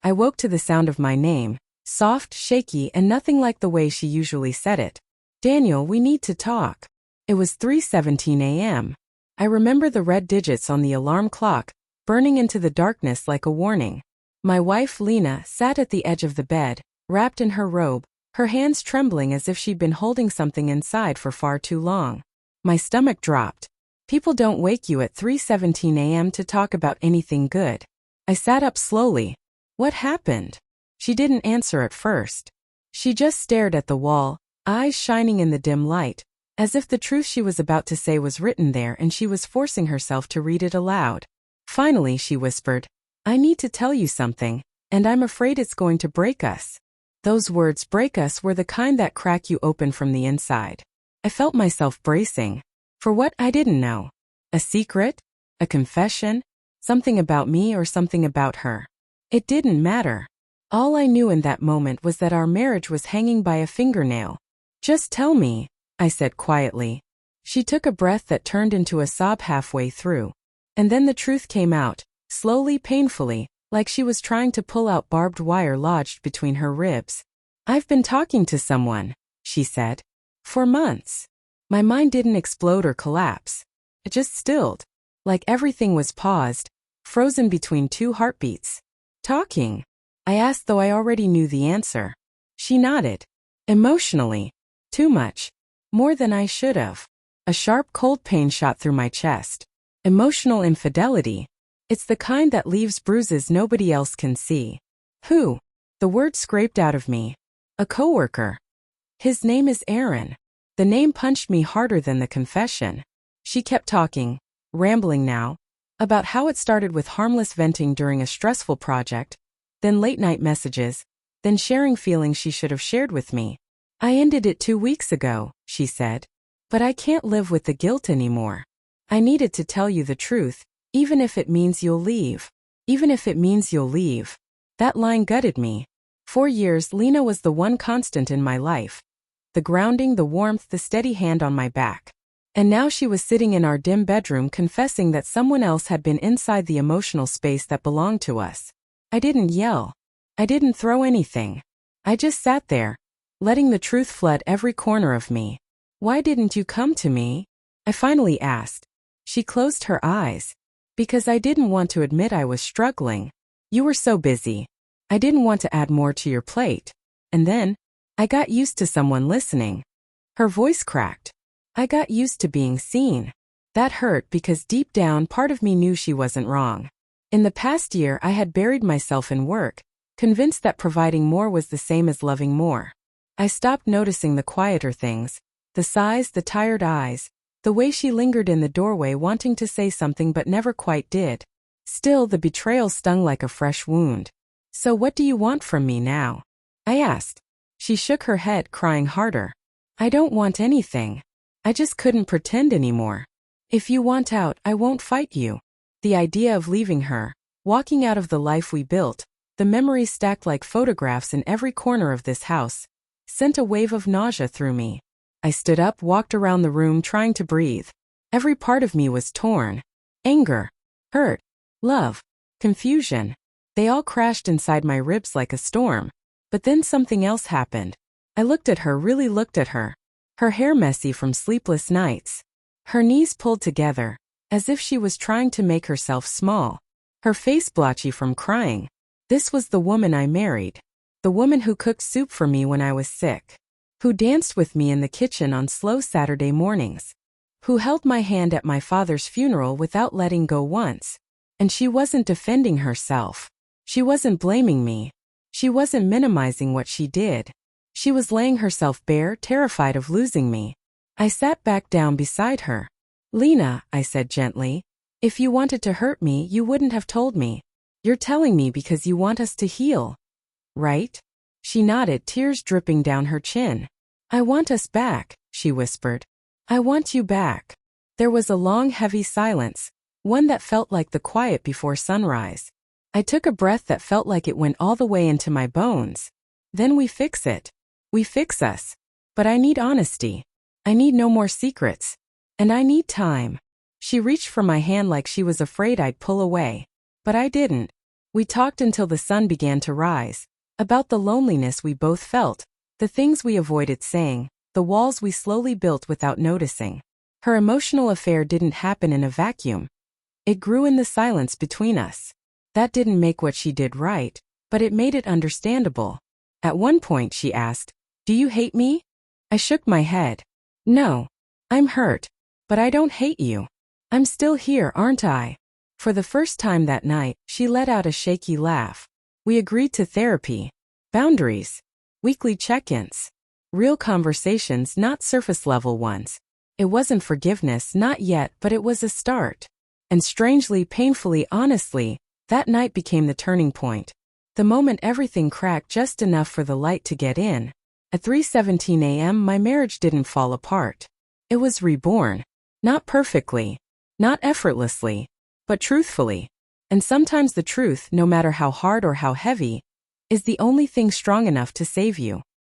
I woke to the sound of my name, soft, shaky, and nothing like the way she usually said it. Daniel, we need to talk. It was 3:17 a.m. I remember the red digits on the alarm clock, burning into the darkness like a warning. My wife, Lena, sat at the edge of the bed, wrapped in her robe, her hands trembling as if she'd been holding something inside for far too long. My stomach dropped. People don't wake you at 3:17 a.m. to talk about anything good. I sat up slowly. What happened? She didn't answer at first. She just stared at the wall, eyes shining in the dim light, as if the truth she was about to say was written there and she was forcing herself to read it aloud. Finally, she whispered, I need to tell you something, and I'm afraid it's going to break us. Those words, break us, were the kind that crack you open from the inside. I felt myself bracing. For what? I didn't know. A secret? A confession? Something about me or something about her? It didn't matter. All I knew in that moment was that our marriage was hanging by a fingernail. Just tell me, I said quietly. She took a breath that turned into a sob halfway through. And then the truth came out, slowly, painfully, like she was trying to pull out barbed wire lodged between her ribs. I've been talking to someone, she said. For months. My mind didn't explode or collapse. It just stilled. Like everything was paused, frozen between two heartbeats. Talking? I asked, though I already knew the answer. She nodded. Emotionally. Too much. More than I should have. A sharp cold pain shot through my chest. Emotional infidelity. It's the kind that leaves bruises nobody else can see. Who? The word scraped out of me. A coworker. His name is Aaron. The name punched me harder than the confession. She kept talking, rambling now, about how it started with harmless venting during a stressful project, then late-night messages, then sharing feelings she should have shared with me. I ended it 2 weeks ago, she said. But I can't live with the guilt anymore. I needed to tell you the truth, even if it means you'll leave. Even if it means you'll leave. That line gutted me. For years, Lena was the one constant in my life. The grounding, the warmth, the steady hand on my back. And now she was sitting in our dim bedroom confessing that someone else had been inside the emotional space that belonged to us. I didn't yell. I didn't throw anything. I just sat there, letting the truth flood every corner of me. Why didn't you come to me? I finally asked. She closed her eyes. Because I didn't want to admit I was struggling. You were so busy. I didn't want to add more to your plate. And then, I got used to someone listening. Her voice cracked. I got used to being seen. That hurt because deep down part of me knew she wasn't wrong. In the past year I had buried myself in work, convinced that providing more was the same as loving more. I stopped noticing the quieter things, the sighs, the tired eyes, the way she lingered in the doorway wanting to say something but never quite did. Still, the betrayal stung like a fresh wound. So what do you want from me now? I asked. She shook her head, crying harder. I don't want anything. I just couldn't pretend anymore. If you want out, I won't fight you. The idea of leaving her, walking out of the life we built, the memories stacked like photographs in every corner of this house, sent a wave of nausea through me. I stood up, walked around the room trying to breathe. Every part of me was torn. Anger, hurt, love, confusion. They all crashed inside my ribs like a storm. But then something else happened. I looked at her, really looked at her. Her hair messy from sleepless nights. Her knees pulled together, as if she was trying to make herself small. Her face blotchy from crying. This was the woman I married. The woman who cooked soup for me when I was sick. Who danced with me in the kitchen on slow Saturday mornings. Who held my hand at my father's funeral without letting go once. And she wasn't defending herself. She wasn't blaming me. She wasn't minimizing what she did. She was laying herself bare, terrified of losing me. I sat back down beside her. Lena, I said gently, if you wanted to hurt me, you wouldn't have told me. You're telling me because you want us to heal. Right? She nodded, tears dripping down her chin. I want us back, she whispered. I want you back. There was a long, heavy silence, one that felt like the quiet before sunrise. I took a breath that felt like it went all the way into my bones. Then we fix it. We fix us. But I need honesty. I need no more secrets. And I need time. She reached for my hand like she was afraid I'd pull away. But I didn't. We talked until the sun began to rise, about the loneliness we both felt, the things we avoided saying, the walls we slowly built without noticing. Her emotional affair didn't happen in a vacuum. It grew in the silence between us. That didn't make what she did right, but it made it understandable. At one point she asked, "Do you hate me?" I shook my head. "No. I'm hurt. But I don't hate you. I'm still here, aren't I?" For the first time that night, she let out a shaky laugh. We agreed to therapy, boundaries, weekly check-ins, real conversations, not surface-level ones. It wasn't forgiveness, not yet, but it was a start. And strangely, painfully, honestly, that night became the turning point. The moment everything cracked just enough for the light to get in. At 3:17 a.m. my marriage didn't fall apart. It was reborn. Not perfectly, not effortlessly, but truthfully. And sometimes the truth, no matter how hard or how heavy, is the only thing strong enough to save you.